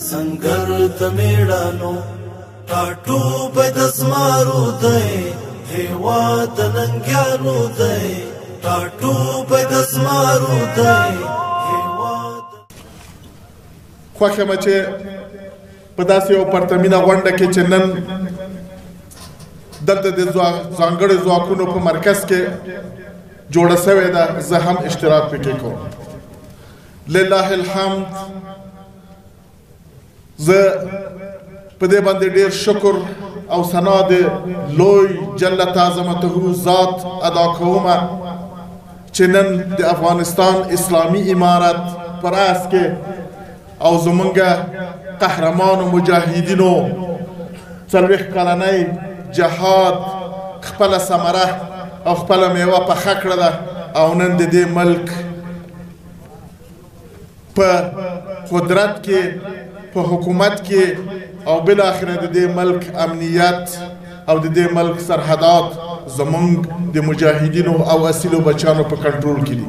संगर द मेड़ानो टाटू बेदस्मारू दे हेवाद नंग्यारू दे टाटू बेदस्मारू दे خوښه مې چې په داسې یو پرتمینه غونډه کې چې نن دلته د ځانګړو ځواکونو په مرکز کې جوړه شوې ده زه هم اشتراک پکې کوم لله الحمد زه په دې باندې ډېر شکر او ثنا د لوی جل تعظمته ذات ادا کوم چې نن د افغانستان اسلامي امارت پر اس کې او زمونږه قهرمان مجاهدینو 40 کلنۍ جهاد خپل ثمره او خپل میوه پخه کړله او نن د دې ملک په قدرت کې په حکومت کې او بالاخره د دې ملک امنیت او د دې ملک سرحدات زمونږ د مجاهدینو او اصیلو بچانو په کنټرول کې دي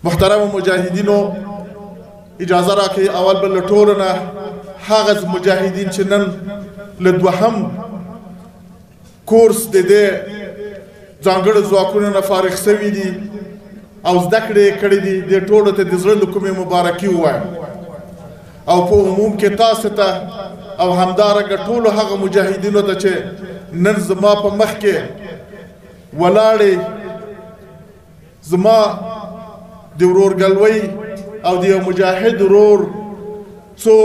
محترم مجاهدینو اجازه راکړئ اول به له ټولو نه هغه مجاهدین چې نن له دوهم کورس د دې ځانګړو ځواکونو نه فارغ شوي دي او زده کړې یې کړې دي دې ټولو ته د زړه له کومې مبارکي ووایم او په عموم کې تاسو ته او همدارنګه ټولو هغه مجاهدینو ته چې نن زما په مخ کې ولاړې زما د ورورګلوۍ او د یو مجاهد ورور څو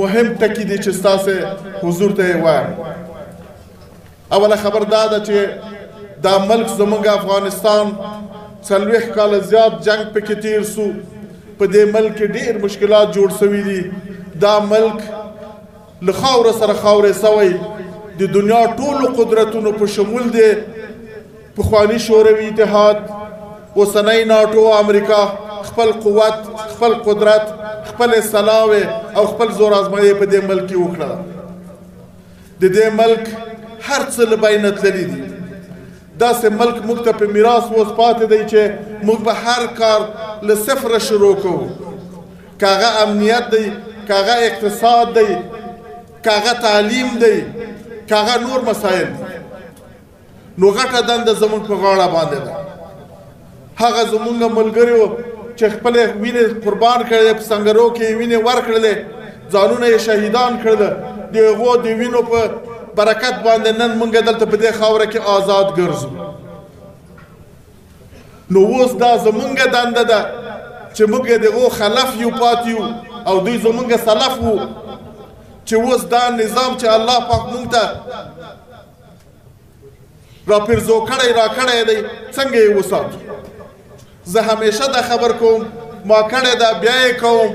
مهم ټکي دي چې ستاسو حضور ته یې وایم اوله خبر دا ده چې دا ملک زموږ افغانستان 40 کاله زیات جنگ پکې تیر سو په دې ملک کې ډېر مشکلات جوړ شوي دي دا ملک له خاوره سره خاورې سوی د دنیا ټولو قدرتونو په شمول دی پخواني شوروي اتحاد اوسنۍ ناټو امریکا خپل قوت خپل قدرت خپل سلاوي او خپل زور آزمایي په دې ملک کې وکړه د دې ملک هر څه له بینه تللي دي داسې ملک موږ ته په میراث اوس پاتې دی چې موږ به هر کار له صفره شروع کوو که هغه امنیت دی که هغه اقتصاد دی که هغه تعلیم دی که هغه نور مسایل دي نو غټه دنده زموږ په غاړه باندې ده هغه زموږ ملګریو چې خپل وینې قربان کړلې په سنګرو کې وینې ورکړلې ځانونه یې شهیدان کړل د هغو د وینو په برکت باندې نن موږ دلته په دې خاوره کې آزاد ګرځو نو اوس دا زموږ دنده ده چې موږ د هغو خلف یو پاتې یو او دوی زموږ سلف وو چې اوس دا نظام چې الله پاک موږ ته راپرزو کړی راکړی دی څنګه یې وساتو زه همیشه دا خبر کوم ما کړی دا بیا یې کوم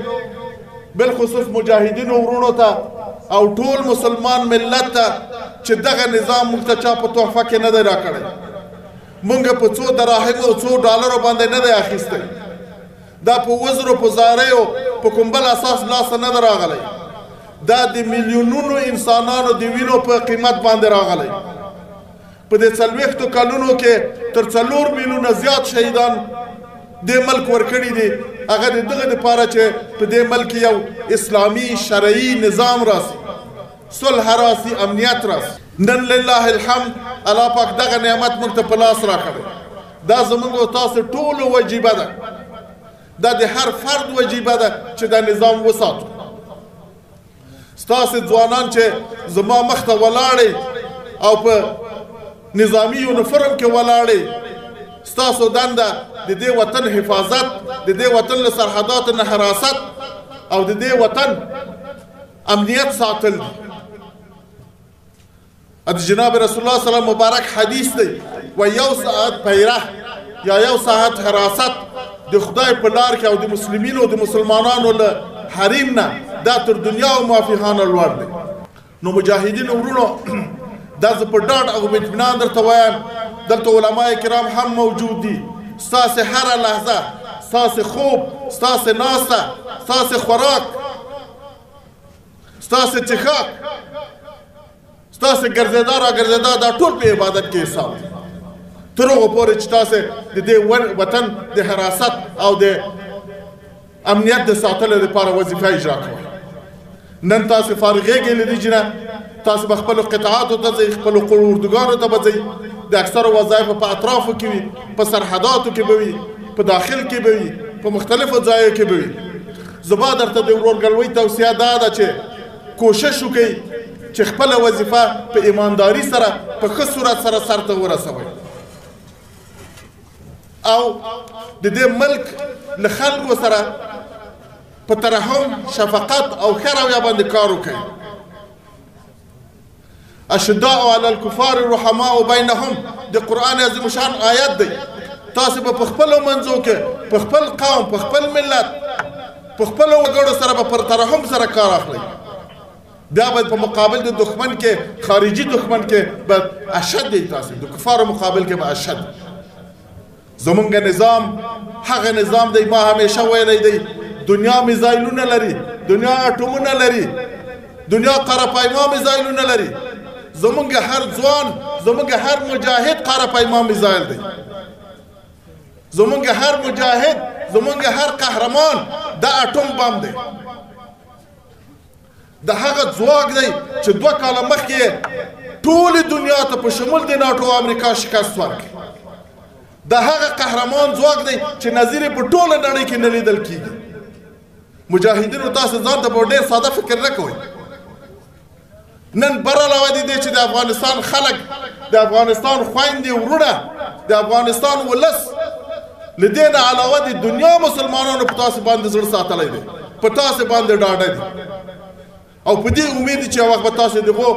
بالخصوص مجاهدینو ورونو ته او ټول مسلمان ملت ته چې دغه نظام موږ ته چا په تحفه کې نه دی راکړی موږ په څو دراهمو او څو ډالرو باندې نه دی اخیستی دا په وزرو په زاریو په کوم بل اساس لاسه نه دی راغلی دا د میلیونونو انسانانو د وینو په قیمت باندې راغلی په دې 40 کلونو کې تر 4 میلیونه زیات شهیدان دې ملک ورکړي دي هغه د دغه دپاره چې په دې ملک یو اسلامي شرعي نظام راسي صلح راسي امنیت راسي نن لله الحمد الله پاک دغه نعمت موږ ته په لاس راکړی دا زموږ او تاسو ټولو وجیبه ده دا د هر فرد وجیبه ده چې دا نظام وساتو ستاسو ځوانان چې زما مخ ته ولاړې او په نظامی یونیفورم کې ولاړې ستاسو دنده د دې وطن حفاظت د دې وطن له سرحداتو نه حراست او د دې وطن امنیت ساتل دي د جناب رسول الله صلی الله علیه وسلم مبارک حدیث دی و یو ساعت پیره یا یو ساعت حراست د خدای په لار کې او د مسلمینو او د مسلمانانو له حریم نه دا تر دنیا او مافیخانه لوړ دی نو مجاهدینو ورونو دا زه په ډاډ او اطمینان درته وایم دلته علما کرام هم موجود دي ستاسې هره لحظه ستاسې خوب ستاسې ناسته ستاسې خوراک ستاسې څښاک ستاسې ګرځېدا را ګرځېدا دا ټول په عبادت کې حساب دی تر هغه پورې چې تاسې د دې وطن د حراست او د امنیت د ساتلو لپاره وظیفه اجرا کوئ. نن تاسې فارغېږئ له دې چې نه تاسې به خپلو قطاعاتو ته ځئ، خپلو اردوګانو ته به ځئ، د اکثرو وظایفو په اطرافو کې وي، په سرحداتو کې به وي، په داخل کې به وي، په مختلفو ځایو کې به وي. زما درته د ورورګلوۍ توصیه دا ده چې کوشش وکړئ چې خپله وظیفه په ایمانداري سره په ښه صورت سره سرته ورسوئ او د دې ملک له خلکو سره په ترحم، شفقت او ښه رویه باندې کار وکړئ. اشداء علی الکفار رحماء بینهم د قرآن عظیم شان آیت دی. تاسې به په خپلو منځو کې په خپل قوم، په خپل ملت، په خپلو وګړو سره به پر ترحم سره کار اخلئ. بیا به په مقابل د دښمن کې، خارجي دښمن کې به اشد دی. تاسې د کفارو مقابل کې به اشد. زمونږ نظام هغه نظام دی، ما همیشه ویلی دی، دنیا میزایلونه لري، دنیا اټومونه لري، دنیا قرهپیما میزایلونه لري. زمونږ هر ځوان، زمونږ هر مجاهد قرهپیما میزایل دی. زمونږ هر مجاهد، زمونږ هر قهرمان د اټوم بم دی. د هغه ځواک دی چې 2 کاله مخکې ټولې دنیا ته په شمول د ناټو او امریکا شکست ورکړي. د هغه قهرمان ځواک دی چې نظیر په ټوله نړۍ کې نه لیدل کیږي. مجاهدینو تاسو ځان ته په ډېر ساده فکر نه کوئ. نن بره علاوه د دې چې د افغانستان خلک، د افغانستان خویندې ورونه، د افغانستان ولس له دې نه علاوه د دنیا مسلمانانو په تاسو باندې زړه ساتلی دی، په تاسو باندې ډاډه دي او په دې امید چې یو وخت به تاسو دغو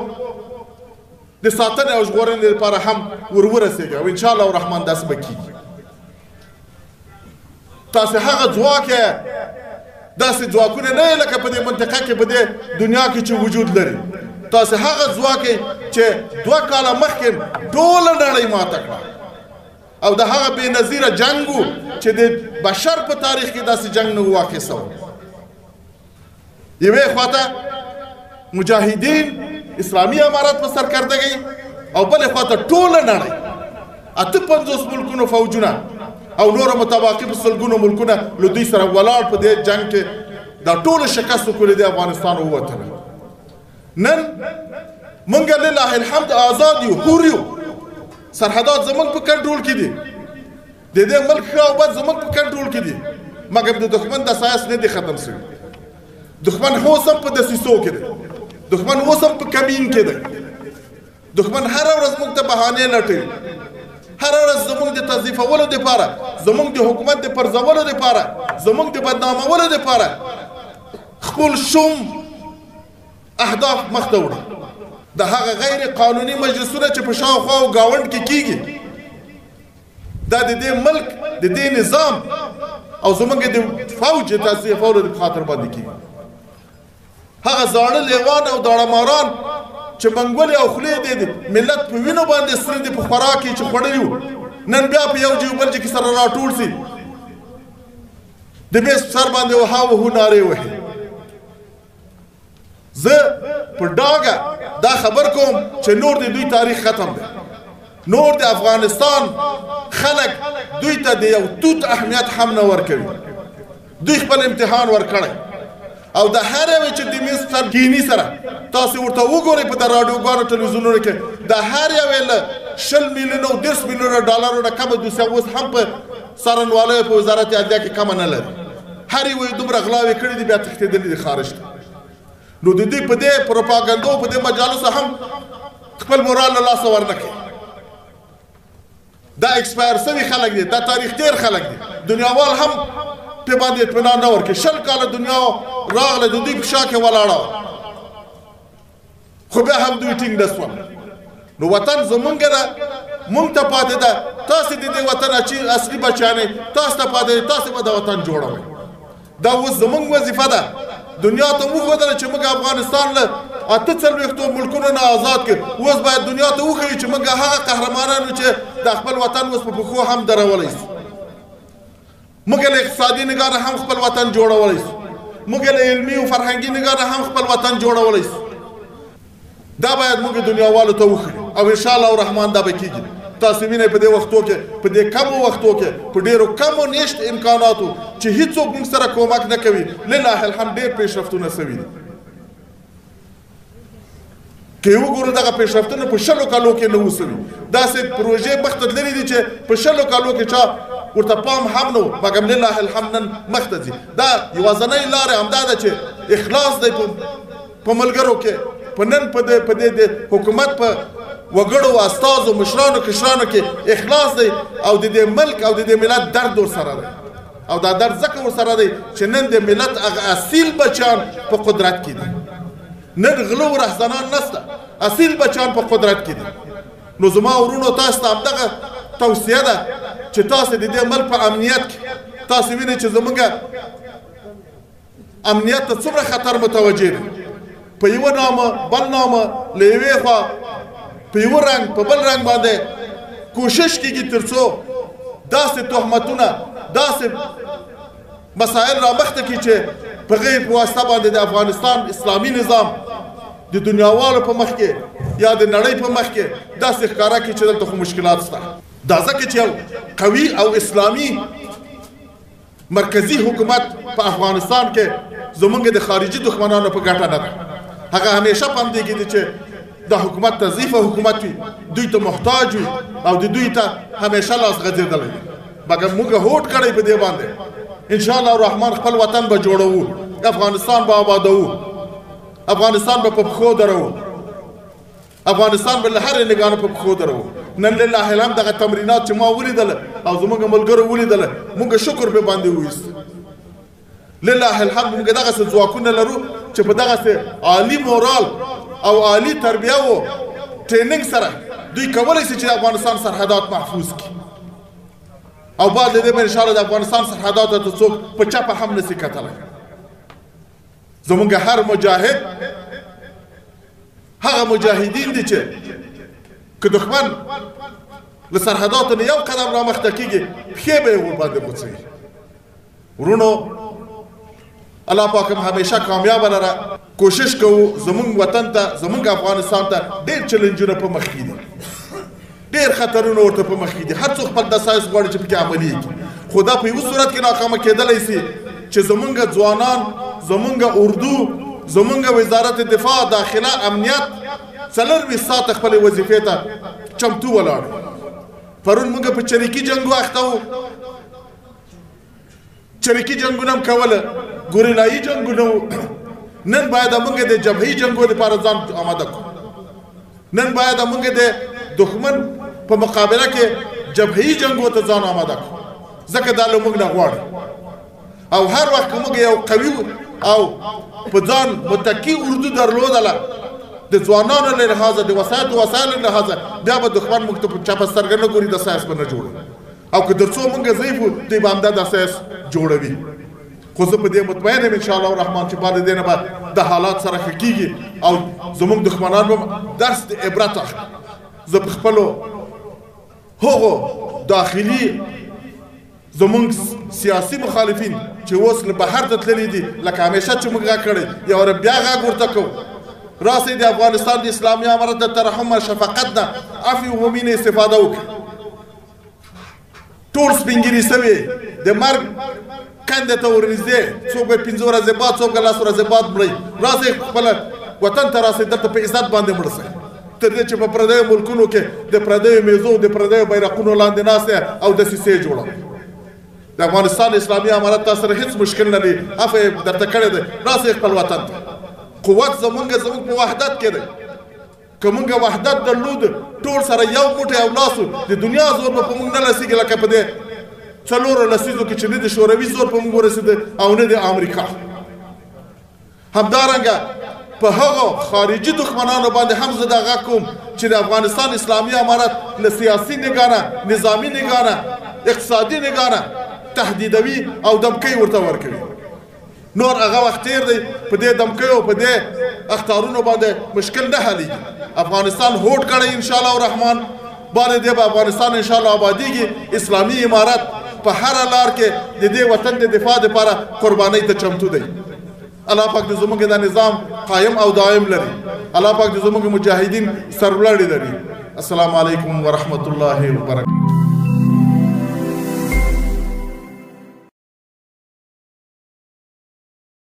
د ساتنې او ژغورنې لپاره هم ورسېږئ او انشاءالله الرحمن داسې به کېږي. تاسې هغه ځواک یې، داسې ځواکونه نه یې لکه په دې منطقه کې په دې دنیا کې چې وجود لري. تاسې هغه ځواک یې چې 2 کاله مخکې ټوله نړۍ ماته کړه او د هغه بې نظیره جنګ و چې د بشر په تاریخ کې داسې جنګ نه و واقع سوی. یوې خواته مجاهدین، اسلامي امارت په سرکردګۍ او بلې خواته ټوله نړۍ، 58 ملکونو فوجونه او نورو متواقف سلګونو ملکونه له دوی سره ولاړ په دې جنګ کې دا ټوله شکست وکړي د افغانستان ووتله. نن موږ لله الحمد آزاد یو، حور یو. سرحدات زموږ په کنټرول کې دي، د دې ملک ښه او بد زموږ په کنټرول کې دي، مګر د دښمن د سایس نه دی ختم شوی. دښمن اوس هم په دسیسو کې دی، دښمن اوس هم په کمین کې دی. دښمن هره ورځ موږ ته بهانې لټوي، هره ورځ زموږ د تضعیفولو دپاره، زموږ د حکومت د پرځولو دپاره، زموږ د بدنامولو دپاره خپل شوم اهداف مخته وړي. د هغه غیر قانوني مجلسونه چې په شاوخوا او ګاونډ کې کیږي، دا د دې ملک، د دې نظام او زموږ د فوج د تضعیفولو د خاطر باندې کیږي. هغه زاړه لیوان او داړه چې منګولې او خولې دي ملت په وینو باندې سره دي، په خوراک کې چې خوړلي وو، نن بیا په یو جیو بل کې سره راټول سي، د میز سر باندې وها وهو نارې وهي. زه په ډاګه دا خبر کوم چې نور د دوی تاریخ ختم دی. نور د افغانستان خلک دوی ته د یو توت اهمیت هم نه ورکوي. دوی خپل امتحان ورکړی او د هر یوې چې د میز سر کیني سره تاسې ورته وګورئ په د راډیوګانو ټلویزیونونو کې د هر یوې له 20 میلیونه او 10 میلیونه ډالرو نه کمه دوسیه اوس هم په څارنوالیو په وزارت عدلیه کې کمه نه لري. هر یو یې دومره غلاوې کړي دي، بیا تښتېدلي دي خارج ته. نو د دوی په دې پروپاګنډو، په دې مجالسو هم خپل مورال له لاسه ورنه کوي. دا ایکسپایر سوي خلک دي، دا تاریخ تیر خلک دي. دنیاوال هم په باندې اطمینان نه ورکوي. 20 کاله دنیا راغله د دوی په شا کې ولاړه وه، خو بیا هم دوی ټینګ نه سول. نو وطن زمونږ ده، مونږ ته پاتې ده. تاسې د دې وطن اصلي بچیان یې، تاسو ته پاتې ده، تاسې به د وطن جوړوئ. دا اوس زمونږ وظیفه ده. دنیا ته وښودله چې موږ افغانستان له 48 ملکونو نه آزاد کړ. اوس باید دنیا ته وښیو چې موږ هغه قهرمانانو چې د خپل وطن اوس په پښو هم درولی سو. موږ له اقتصادي نګاه نه هم خپل وطن جوړولی سو. موږ له علمي او فرهنګي نګاه نه هم خپل وطن جوړولی سو. دا باید موږ دنیاوالو ته وښیو او انشاءالله الرحمن دا به کېږي. تاسو وینئ په دې وختو کې په دې کمو وختو کې په ډېرو کمو نیشت امکاناتو چې هیڅوک موږ سره کومک نه کوي لله الحمد ډېر پیشرفتونه سوي دي که یې وګورو دغه پیشرفتونه په 100 کالو کې نه وو سوي داسې پروژې مخته تللي دي چې په 100 کالو کې چا ورته پام هم نه و مګر لله الحمد نن مخته ځي دا یوازنۍ لارې همدا ده چې اخلاص دی په ملګرو کې په نن په دې د حکومت په وګړو استازو مشرانو کشرانو کې اخلاص دی او د دې ملک او د دې ملت درد ورسره دی او دا درد ځکه ورسره دی چې نن د ملت هغه اصیل بچیان په قدرت کې دي نن غلو رهزنان نسته اصیل بچیان په قدرت کې دي نو زما ورونو تاسو ته همدغه توصیه ده چې تاسو د دې ملک په امنیت کې تاسو وینئ چې زموږ امنیت ته څومره خطر متوجه دی په یوه نامه بل نامه له یوې خوا په یوه رنګ په بل رنګ باندې کوشش کیږي تر څو داسې تهمتونه داسې مسائل رامخته کړي چې په غیر په واسطه باندې د افغانستان اسلامي نظام د دنیاوالو په مخ کې یا د نړۍ په مخ کې داسې ښکاره کړي چې دلته خو مشکلات شته دا ځکه چې یو قوي او اسلامي مرکزي حکومت په افغانستان کې زمونږ د خارجي دښمنانو په ګټه نه ده هغه همیشه په همدې کې دي چې د حکومت ته ضعیفه حکومت وي دوی ته محتاج وي او د دوی ته همیشه لاس غځېدلی وي مګر موږ هوډ کړی په دې باندې انشاءالله الرحمن خپل وطن به جوړوو افغانستان به آبادوو افغانستان به په پښو درو افغانستان به له هرې نګانه په پښو درو نن لله الحمد دغه تمرینات چې ما ولیدله او زموږ ملګرو ولیدله موږ شکر به باندې وویست لله الحمد موږ دغسې ځواکونه لرو چې په دغسې عالي مورال او عالي تربیه و ټریننګ سره دوی کولی شي چې د افغانستان سرحدات محفوظ کړي او بعد د دې به انشاءالله د افغانستان سرحداتو ته څوک په چپه هم نسي کتلی زموږ هر مجاهد هغه مجاهدین دي چې که دښمن له سرحداتو نه یو قدم رامخته کېږي پښې به یې ورباندې غوڅوي ورونو الله پاک هم همیشه کامیابه لره کوشش کوو زموږ وطن ته زموږ افغانستان ته ډېر چلنجونه په مخ کې دي ډېر خطرونه ورته په مخ کې دي هر څوک خپل دسایس غواړي چې پکې عملي کړي خو دا په یوه صورت کې ناکامه کېدلی سي چې زموږ ځوانان زموږ اردو زموږ وزارت دفاع داخله امنیت 24 ساعته خپلې وظیفې ته چمتو ولاړ پرون موږ په چریکي جنګو اخته وو چریکي جنګونه هم کوله ګوریلایي جنګونه وو نن باید موږ د جبهي جنګو لپاره ځان آماده کړو نن باید موږ د دښمن په مقابله کې جبهي جنګو ته ځان آماده کړو ځکه دا له موږ نه غواړي او هر وخت که موږ یو قوي او په ځان متکي اردو درلودله د ځوانانو له لحاظه د وسایطو وسایلو له لحاظه بیا به دښمن موږ ته په چپه سترګه نه ګوري دسایس به نه جوړوي او که تر څو موږ ضعیف وو دوی به همدا دسایس جوړوي خو زه په دې مطمئن یم انشاءالله الرحمن چې بعد دې نه به د حالات سره ښه کېږي او زموږ دښمنان به درس د عبرت اخلي زه په خپلو هغو داخلي زموږ سیاسي مخالفین چې اوس له بهر ته تللي دي لکه همیشه چې موږ غږ کړی یو واره بیا غږ ورته کوو راسئ د افغانستان د اسلامي امارت د ترحم او شفقت نه عفو و مینې استفاده وکړي ټول سپینګیري سوي د مرګ کنده ته ورنږدې څوک به 5 ورځې بعد څوک 10 ورځې بعد مړی راسئ خپله وطن ته راسئ دلته په عزت باندې مړ شئ تر دې چې په پردیو ملکونو کې د پردیو میزو د پردیو بیرقونو لاندې ناست او دسیسې جوړوئ د افغانستان اسلامي امارت تاسو سره هیڅ مشکل نه دی عفو یې درته کړی دی راسئ خپل وطن ته قوت زمونږ په وحدت کې دی که موږ وحدت درلود ټول سره یو موټی او لاس د دنیا زور به په موږ نه رسېږي لکه په دې 4 لسیزو کې چې نه د شوروي زور په موږ ورسېده او نه د امریکا همدارنګه په هغو خارجي دښمنانو باندې هم زه دا غږ کوم چې د افغانستان اسلامي امارت له سیاسي نګانه نظامي نګانه اقتصادي نګانه تهدیدوي او دمکۍ ورته ورکوي نور هغه وخت تیر دی په دې دمکیو په دې اخطارونو باندې مشکل نه حلیږي افغانستان هوډ کړی انشاءالله الرحمن باندې دی به افغانستان انشاءالله آبادیږي اسلامي امارت په هره لار کې د دې وطن د دفاع لپاره قربانۍ ته چمتو دی الله پاک دې زموږ دا نظام قایم او دائم لري الله پاک دې زموږ مجاهدین سرلوړي لري السلام علیکم ورحمت الله وبرکاته.